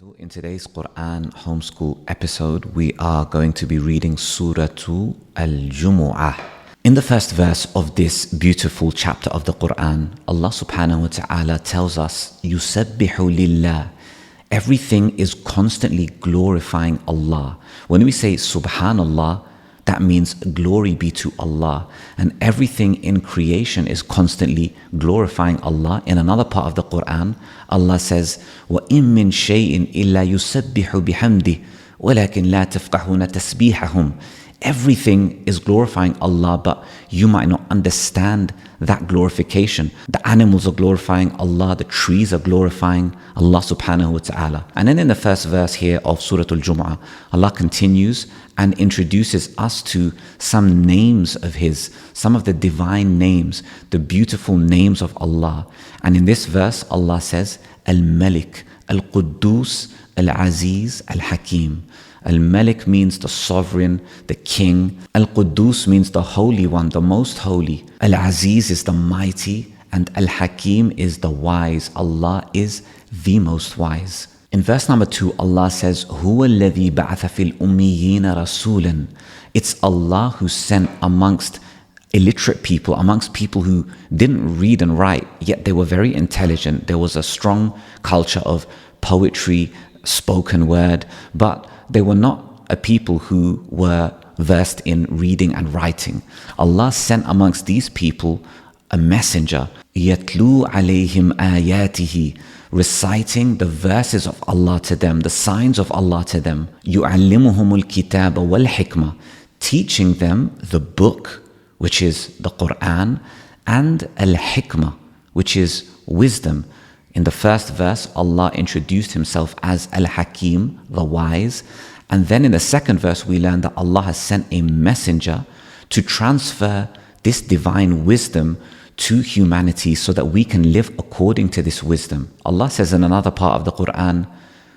So in today's Quran Homeschool episode, we are going to be reading Surah al Jumu'ah. In the first verse of this beautiful chapter of the Quran, Allah subhanahu wa ta'ala tells us, Yusabbihu lillah. Everything is constantly glorifying Allah. When we say Subhanallah, that means glory be to Allah. And everything in creation is constantly glorifying Allah. In another part of the Quran, Allah says, وَإِن مِّن شَيْءٍ إِلَّا يُسَبِّحُ بِحَمْدِهِ وَلَكِنْ لَا تَفْقَهُونَ تَسْبِيحَهُمْ. Everything is glorifying Allah, but you might not understand that glorification. The animals are glorifying Allah, the trees are glorifying Allah subhanahu wa ta'ala. And then in the first verse here of Surah al Jumu'ah, Allah continues and introduces us to some names of His, some of the divine names, the beautiful names of Allah. And in this verse, Allah says, Al-Malik, Al-Quddus, Al-Aziz, Al-Hakim. Al-Malik means the sovereign, the king. Al-Quddus means the holy one, the most holy. Al-Aziz is the mighty, and Al-Hakim is the wise. Allah is the most wise. In verse number 2, Allah says, هُوَ الَّذِي بَعَثَ فِي الْأُمِّيِّينَ رَسُولًا. It's Allah who sent amongst illiterate people, amongst people who didn't read and write, yet they were very intelligent. There was a strong culture of poetry, spoken word, but they were not a people who were versed in reading and writing. Allah sent amongst these people a messenger, يَتْلُو عَلَيْهِمْ آيَاتِهِ, reciting the verses of Allah to them, the signs of Allah to them. يُعَلِّمُهُمُ الْكِتَابَ وَالْحِكْمَةِ, teaching them the book, which is the Quran, and al-hikmah, which is wisdom. In the first verse, Allah introduced Himself as Al-Hakim, the wise. And then in the second verse, we learn that Allah has sent a messenger to transfer this divine wisdom to humanity so that we can live according to this wisdom. Allah says in another part of the Quran,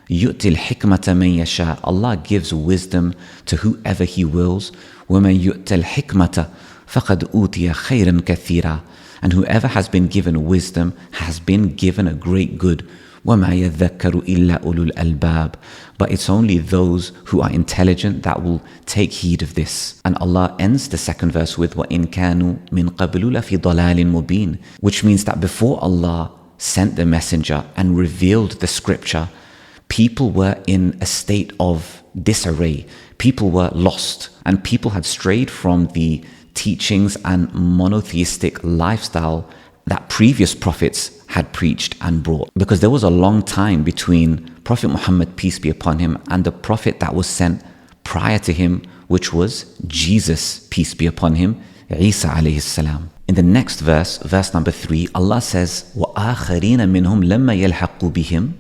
يُؤْتِ الْحِكْمَةَ مَنْ يَشَاءُ. Allah gives wisdom to whoever He wills. وَمَنْ يُؤْتَ الْحِكْمَةَ فَقَدْ أُوتِيَ خَيْرًا كَثِيرًا. And whoever has been given wisdom has been given a great good. وَمَا يَذَّكَّرُ إِلَّا أُولُو الْأَلْبَابِ. But it's only those who are intelligent that will take heed of this. And Allah ends the second verse with وَإِن كَانُوا مِن قَبْلُ لَفِي ضَلَالٍ مُبِينٍ, which means that before Allah sent the messenger and revealed the scripture, people were in a state of disarray. People were lost, and people had strayed from the teachings and monotheistic lifestyle that previous prophets had preached and brought. Because there was a long time between Prophet Muhammad, peace be upon him, and the prophet that was sent prior to him, which was Jesus, peace be upon him, Isa alayhi salam. In the next verse, verse number 3, Allah says, وَآخَرِينَ مِنْهُمْ لَمَّا يَلْحَقُوا بِهِمْ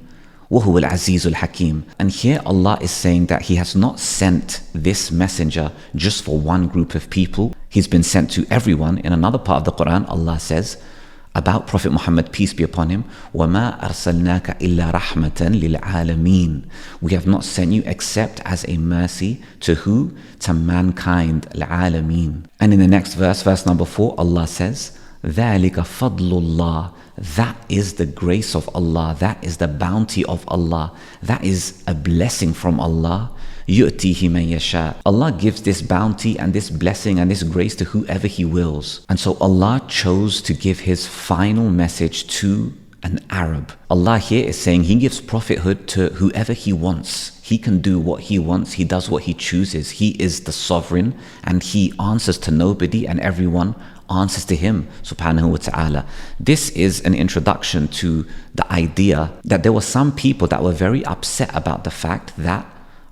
وَهُوَ الْعَزِيزُ الْحَكِيمُ. And here Allah is saying that He has not sent this messenger just for one group of people. He's been sent to everyone. In another part of the Quran, Allah says about Prophet Muhammad, peace be upon him, وَمَا أَرْسَلْنَاكَ إِلَّا رَحْمَةً لِلْعَالَمِينَ. We have not sent you except as a mercy to who? To mankind, العالمين. And in the next verse, verse number 4, Allah says, ذَلِكَ فَضْلُ اللَّهِ. That is the grace of Allah. That is the bounty of Allah. That is a blessing from Allah. يُؤْتِيهِ مَنْ يَشَاءُ. Allah gives this bounty and this blessing and this grace to whoever He wills. And so Allah chose to give His final message to an Arab. Allah here is saying He gives prophethood to whoever He wants. He can do what He wants. He does what He chooses. He is the sovereign, and He answers to nobody, and everyone answers to Him subhanahu wa ta'ala. This is an introduction to the idea that there were some people that were very upset about the fact that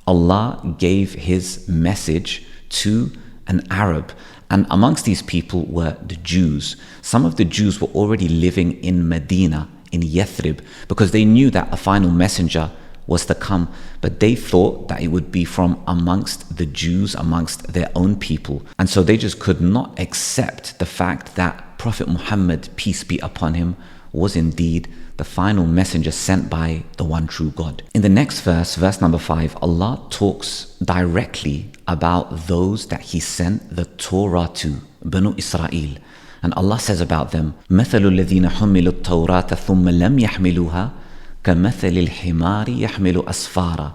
Allah gave His message to an Arab. And amongst these people were the Jews. Some of the Jews were already living in Medina, in Yathrib, because they knew that a final messenger was to come, but they thought that it would be from amongst the Jews, amongst their own people. And so they just could not accept the fact that Prophet Muhammad, peace be upon him, was indeed the final messenger sent by the one true God. In the next verse, verse number 5, Allah talks directly about those that He sent the Torah to, Banu Israel. And Allah says about them, مَثَلُ الَّذِينَ حُمِّلُوا التَّوْرَاةَ ثُمَّ لَمْ يَحْمِلُوهَا كَمَثَلِ الْحِمَارِ يَحْمِلُ أَسْفَارًا.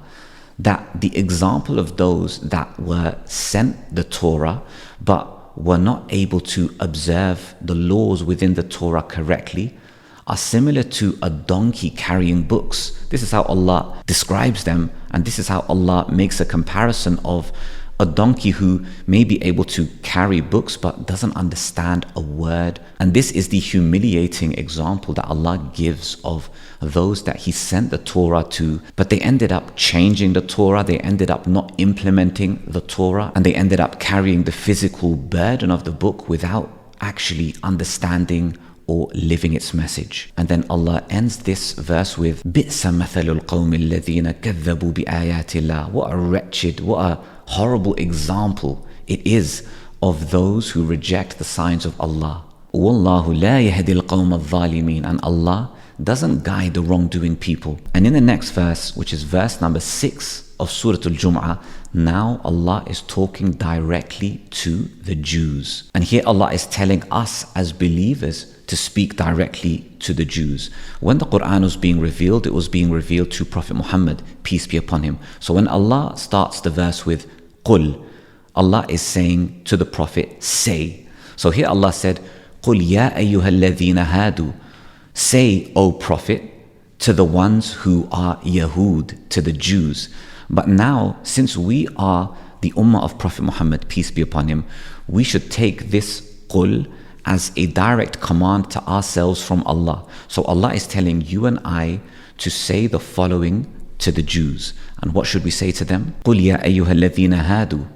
That the example of those that were sent the Torah but were not able to observe the laws within the Torah correctly are similar to a donkey carrying books. This is how Allah describes them, and this is how Allah makes a comparison of a donkey who may be able to carry books but doesn't understand a word. And this is the humiliating example that Allah gives of those that He sent the Torah to, but they ended up changing the Torah, they ended up not implementing the Torah, and they ended up carrying the physical burden of the book without actually understanding or living its message. And then Allah ends this verse with بِئْسَ مَثَلُ الْقَوْمِ الَّذِينَ كَذَّبُوا بِآيَاتِ اللَّهِ. What a wretched, what a horrible example it is of those who reject the signs of Allah. وَاللَّهُ لَا يَهْدِي الْقَوْمَ الظَّالِمِينَ. And Allah doesn't guide the wrongdoing people. And in the next verse, which is verse number 6 of Surah al Jumu'ah, now Allah is talking directly to the Jews. And here Allah is telling us as believers to speak directly to the Jews. When the Quran was being revealed, it was being revealed to Prophet Muhammad, peace be upon him. So when Allah starts the verse with قُل, Allah is saying to the Prophet, say. So here Allah said, قُل يَا أَيُّهَا الَّذِينَ هَادُوا. Say, O Prophet, to the ones who are Yahud, to the Jews. But now, since we are the Ummah of Prophet Muhammad, peace be upon him, we should take this قُل as a direct command to ourselves from Allah. So Allah is telling you and I to say the following to the Jews. And what should we say to them? قُلْ يَا أَيُّهَا الَّذِينَ هَادُوا.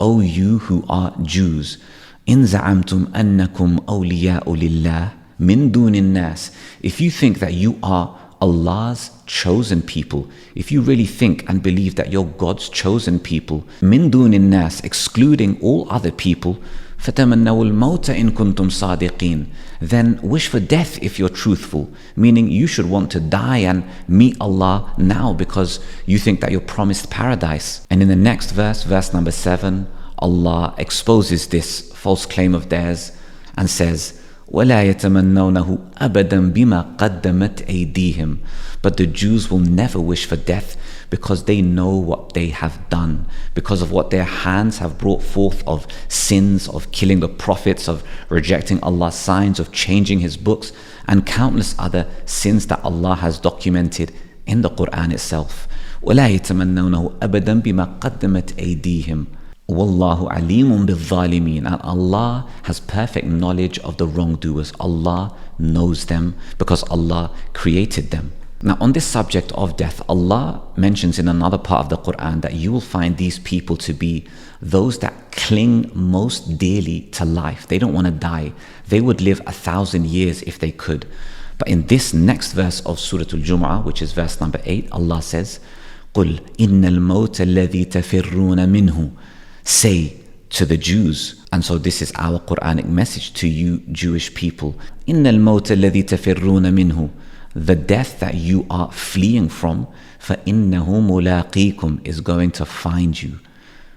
O you who are Jews, إِن زَعَمْتُمْ أَنَّكُمْ أَوْلِيَاءُ لِلَّهِ مِن دُونِ النَّاسِ. If you think that you are Allah's chosen people, if you really think and believe that you're God's chosen people, مِن دُونِ النَّاسِ, excluding all other people, فَتَمَنَّوُا الْمَوْتَ إِن كُنْتُمْ صَادِقِينَ. Then wish for death if you're truthful, meaning you should want to die and meet Allah now because you think that you're promised paradise. And in the next verse, verse number 7, Allah exposes this false claim of theirs and says, وَلَا يَتَمَنَّوْنَهُ أَبَدًا بِمَا قَدَّمَتْ أَيْدِيهِمْ. But the Jews will never wish for death because they know what they have done, because of what their hands have brought forth of sins, of killing the prophets, of rejecting Allah's signs, of changing His books, and countless other sins that Allah has documented in the Quran itself. وَلَا يَتَمَنَّوْنَهُ أَبَدًا بِمَا قَدَّمَتْ أَيْدِيهِمْ. Wallahu alimun bil-zalimin. And Allah has perfect knowledge of the wrongdoers. Allah knows them because Allah created them. Now on this subject of death, Allah mentions in another part of the Quran that you will find these people to be those that cling most dearly to life. They don't want to die. They would live 1,000 years if they could. But in this next verse of Surah al Jumu'ah, which is verse number 8, Allah says, قُلْ إِنَّ الْمَوْتَ الَّذِي تَفِرُّونَ مِنْهُ. Say to the Jews. And so this is our Quranic message to you Jewish people. إِنَّ الْمَوْتَ الَّذِي تَفِرُّونَ مِنْهُ. The death that you are fleeing from, فَإِنَّهُ مُلَاقِيكُمْ, is going to find you.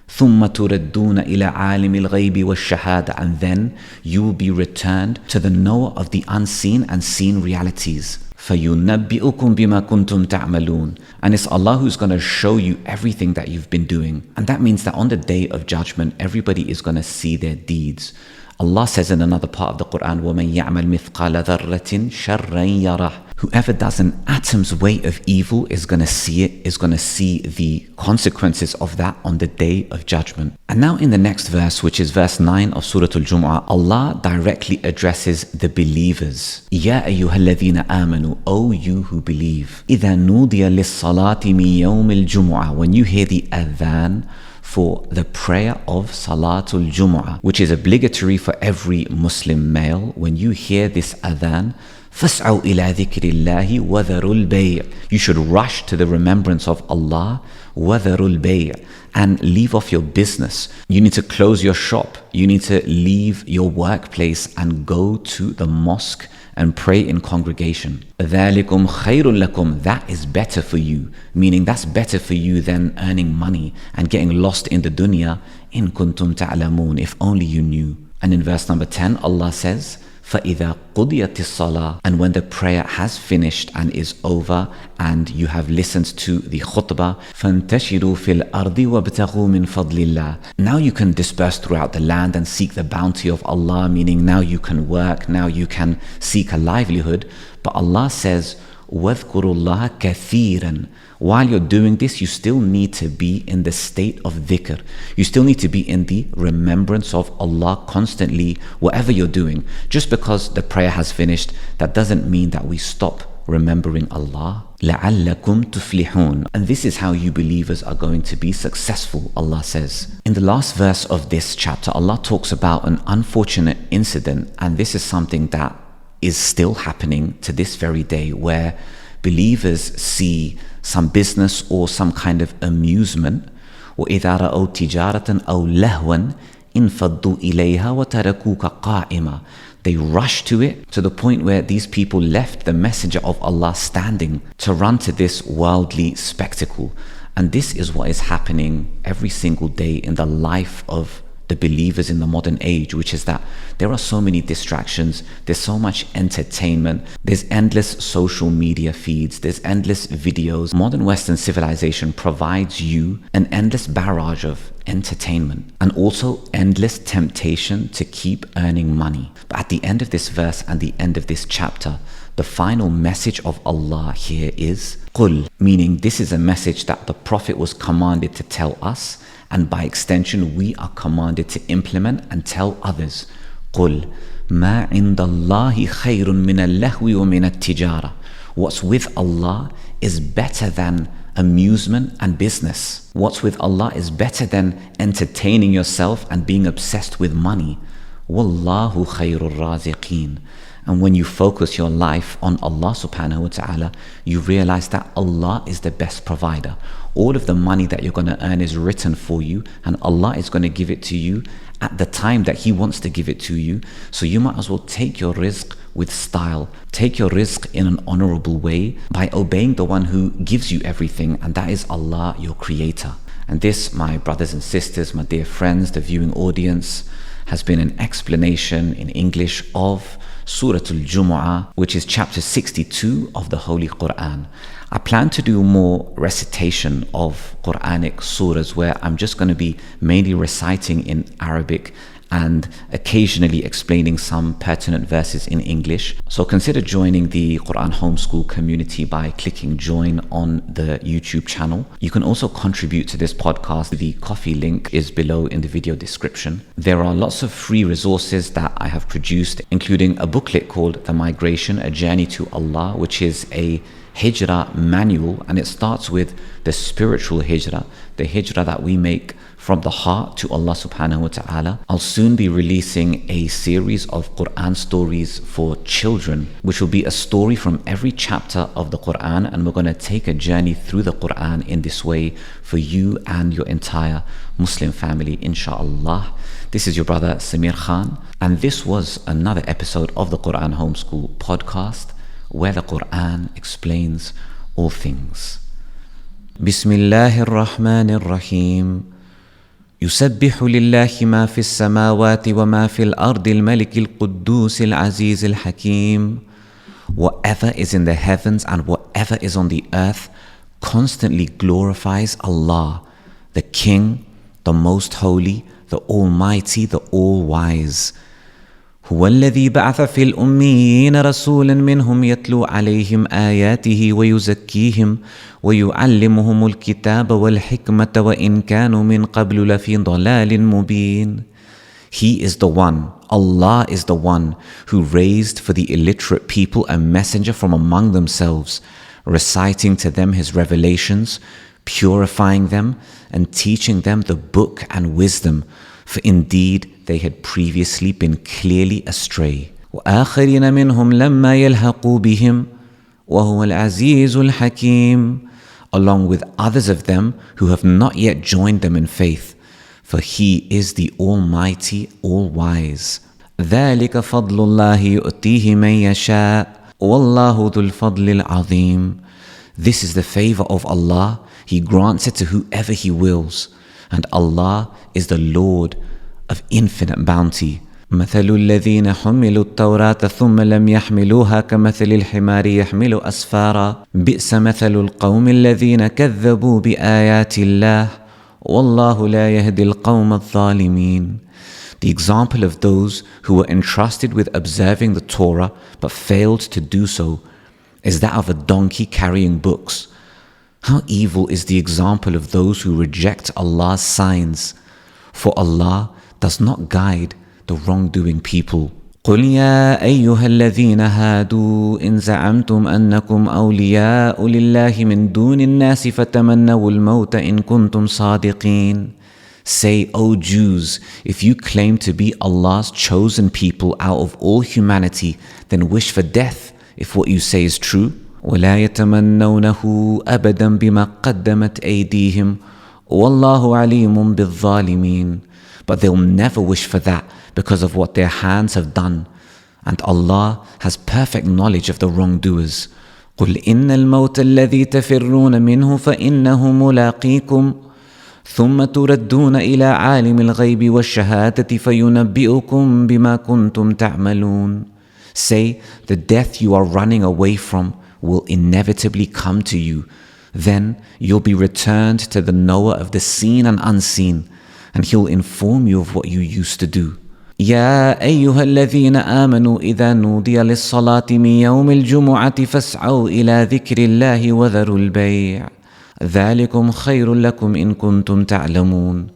ثُمَّ تُرَدُّونَ إِلَىٰ عَالِمِ الْغَيْبِ وَالشَّهَادَةِ. And then you will be returned to the knower of the unseen and seen realities. فَيُنَبِّئُكُمْ بِمَا كُنْتُمْ تَعْمَلُونَ. And it's Allah who's going to show you everything that you've been doing. And that means that on the day of judgment, everybody is going to see their deeds. Allah says in another part of the Quran, وَمَنْ يَعْمَلْ مِثْقَالَ ذَرَّةٍ شَرًّا يَرَهُ. Whoever does an atom's weight of evil is going to see it, is going to see the consequences of that on the day of judgment. And now in the next verse, which is verse 9 of Surah al Jumu'ah, Allah directly addresses the believers. يَا أَيُّهَا الَّذِينَ آمَنُوا. O you who believe. إِذَا نُودِيَ لِلصَّلَاةِ مِنْ يَوْمِ الْجُمُعَةِ. When you hear the adhan for the prayer of Salatul Jumu'ah, which is obligatory for every Muslim male, when you hear this adhan, فَاسْعَوْا إِلَىٰ ذِكْرِ اللَّهِ وَذَرُوا الْبَيْعِ. You should rush to the remembrance of Allah, وَذَرُوا الْبَيْعِ, and leave off your business. You need to close your shop. You need to leave your workplace and go to the mosque and pray in congregation. ذَلِكُمْ خَيْرٌ لَكُمْ. That is better for you, meaning that's better for you than earning money and getting lost in the dunya. إِن كُنْتُمْ تَعْلَمُونَ. If only you knew. And in verse number 10, Allah says, فَإِذَا قُضِيَتِ الصَّلَاةِ, and when the prayer has finished and is over and you have listened to the khutbah, فَانْتَشِرُوا فِي الْأَرْضِ وَابْتَغُوا مِنْ فَضْلِ اللَّهِ. Now you can disperse throughout the land and seek the bounty of Allah, meaning now you can work, now you can seek a livelihood. But Allah says, وَاذْكُرُوا اللَّهَ كَثِيرًا. While you're doing this, you still need to be in the state of dhikr. You still need to be in the remembrance of Allah constantly, whatever you're doing. Just because the prayer has finished, that doesn't mean that we stop remembering Allah. لَعَلَّكُمْ تُفْلِحُونَ. And this is how you believers are going to be successful, Allah says. In the last verse of this chapter, Allah talks about an unfortunate incident, and this is something that is still happening to this very day, where believers see some business or some kind of amusement. وَإِذَا رَأَوْا تِجَارَةً أَوْ لَهْوًا انْفَضُّوا إِلَيْهَا وَتَرَكُوكَ قَائِمًا. They rush to it, to the point where these people left the messenger of Allah standing to run to this worldly spectacle. And this is what is happening every single day in the life of the believers in the modern age, which is that there are so many distractions, there's so much entertainment, there's endless social media feeds, there's endless videos. Modern Western civilization provides you an endless barrage of entertainment and also endless temptation to keep earning money. But at the end of this verse and the end of this chapter, the final message of Allah here is قُل, meaning this is a message that the Prophet was commanded to tell us, and by extension we are commanded to implement and tell others. قُل مَا عِنْدَ اللَّهِ خَيْرٌ مِنَ اللَّهْوِ وَمِنَ التِّجَارَةِ. What's with Allah is better than amusement and business. What's with Allah is better than entertaining yourself and being obsessed with money. وَاللَّهُ خَيْرُ الرَّازِقِينَ. And when you focus your life on Allah subhanahu wa ta'ala, you realize that Allah is the best provider. All of the money that you're going to earn is written for you, and Allah is going to give it to you at the time that He wants to give it to you. So you might as well take your rizq with style. Take your rizq in an honorable way by obeying the one who gives you everything, and that is Allah, your creator. And this, my brothers and sisters, my dear friends, the viewing audience, has been an explanation in English of Surah al Jumu'ah, which is chapter 62 of the Holy Quran. I plan to do more recitation of Quranic surahs, where I'm just going to be mainly reciting in Arabic and occasionally explaining some pertinent verses in English. So consider joining the Quran Homeschool community by clicking join on the YouTube channel. You can also contribute to this podcast. The Ko-fi link is below in the video description. There are lots of free resources that I have produced, including a booklet called The Migration, A Journey to Allah, which is a hijrah manual, and it starts with the spiritual hijrah, the hijrah that we make from the heart to Allah subhanahu wa ta'ala. I'll soon be releasing a series of Quran stories for children, which will be a story from every chapter of the Quran, and we're going to take a journey through the Quran in this way for you and your entire Muslim family, inshallah. This is your brother Samir Khan, and this was another episode of the Quran Homeschool podcast, where the Quran explains all things. Bismillahir Rahmanir Rahim. يسبح لله ما في السماوات وما في الأرض الملك القدوس العزيز الحكيم. Whatever is in the heavens and whatever is on the earth constantly glorifies Allah, the King, the Most Holy, the Almighty, the All-Wise. هو الذي بعث في الأميين رسولا منهم يتلو عليهم آياته ويزكيهم ويعلمهم الكتاب والحكمة وإن كانوا من قبل لفي ضلال مبين. He is the one, Allah is the one who raised for the illiterate people a messenger from among themselves, reciting to them his revelations, purifying them and teaching them the book and wisdom, for indeed they had previously been clearly astray. وآخرين منهم لما يلحقوا بهم وهو العزيز الحكيم, along with others of them who have not yet joined them in faith, for he is the Almighty, All-Wise. ذلك فضل الله يؤتيه من يشاء والله ذو الفضل العظيم. This is the favor of Allah, He grants it to whoever He wills, and Allah is the Lord of infinite bounty, مثل الذين حملوا التوراة ثم لم يحملوها كمثل الحمار يحمل أسفارا بئس مثل القوم الذين كذبوا بآيات الله والله لا يهدي القوم الظالمين. The example of those who were entrusted with observing the Torah but failed to do so is that of a donkey carrying books. How evil is the example of those who reject Allah's signs, for Allah does not guide the wrongdoing people. قل يا أيها الذين هادوا إن زعمتم أنكم أولياء لله من دون الناس فتمنوا الموت إن كنتم صادقين. Say, O Jews, if you claim to be Allah's chosen people out of all humanity, then wish for death if what you say is true. ولا يتمنونه أبدا بما قدمت أيديهم والله عليم بالظالمين. But they'll never wish for that because of what their hands have done. And Allah has perfect knowledge of the wrongdoers. قل إن الموت الذي تفرون منه فإنه ملاقيكم ثم تردون إلى عالم الغيب والشهادة فينبئكم بما كنتم تعملون. Say, the death you are running away from will inevitably come to you. Then you'll be returned to the knower of the seen and unseen, and he'll inform you of what you used to do. يا أيها الذين آمنوا إذا نودي للصلاة من يوم الجمعة فاسعوا إلى ذكر الله وذروا البيع ذلكم خير لكم إن كنتم تعلمون.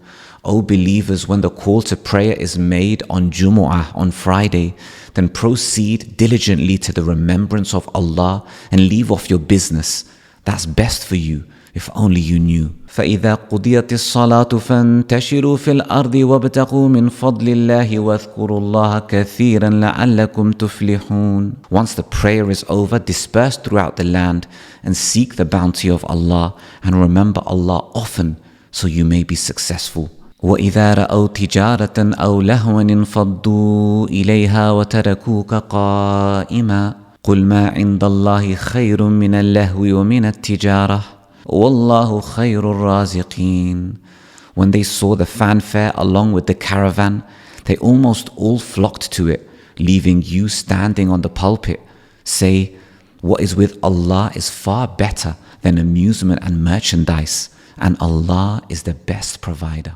O believers, when the call to prayer is made on Jumu'ah, on Friday, then proceed diligently to the remembrance of Allah and leave off your business. That's best for you, if only you knew. فَإِذَا قُضِيَتِ الصَّلَاةُ فَانْتَشِرُوا فِي الْأَرْضِ وَابْتَغُوا مِنْ فَضْلِ اللَّهِ وَاذْكُرُوا اللَّهَ كَثِيرًا لَعَلَّكُمْ تُفْلِحُونَ. Once the prayer is over, disperse throughout the land and seek the bounty of Allah and remember Allah often so you may be successful. وَإِذَا رَأَوْا تِجَارَةً أَوْ لَهْوًا انفَضُّوا إِلَيْهَا وَتَرَكُوكَ قَائِمًا قُلْ مَا عِنْدَ اللَّهِ خَيْرٌ مِنَ اللَّهْوِ وَمِنَ التِّجَارَةِ وَاللَّهُ خَيْرُ الرَّازِقِينَ. When they saw the fanfare along with the caravan, they almost all flocked to it, leaving you standing on the pulpit. Say, what is with Allah is far better than amusement and merchandise, and Allah is the best provider.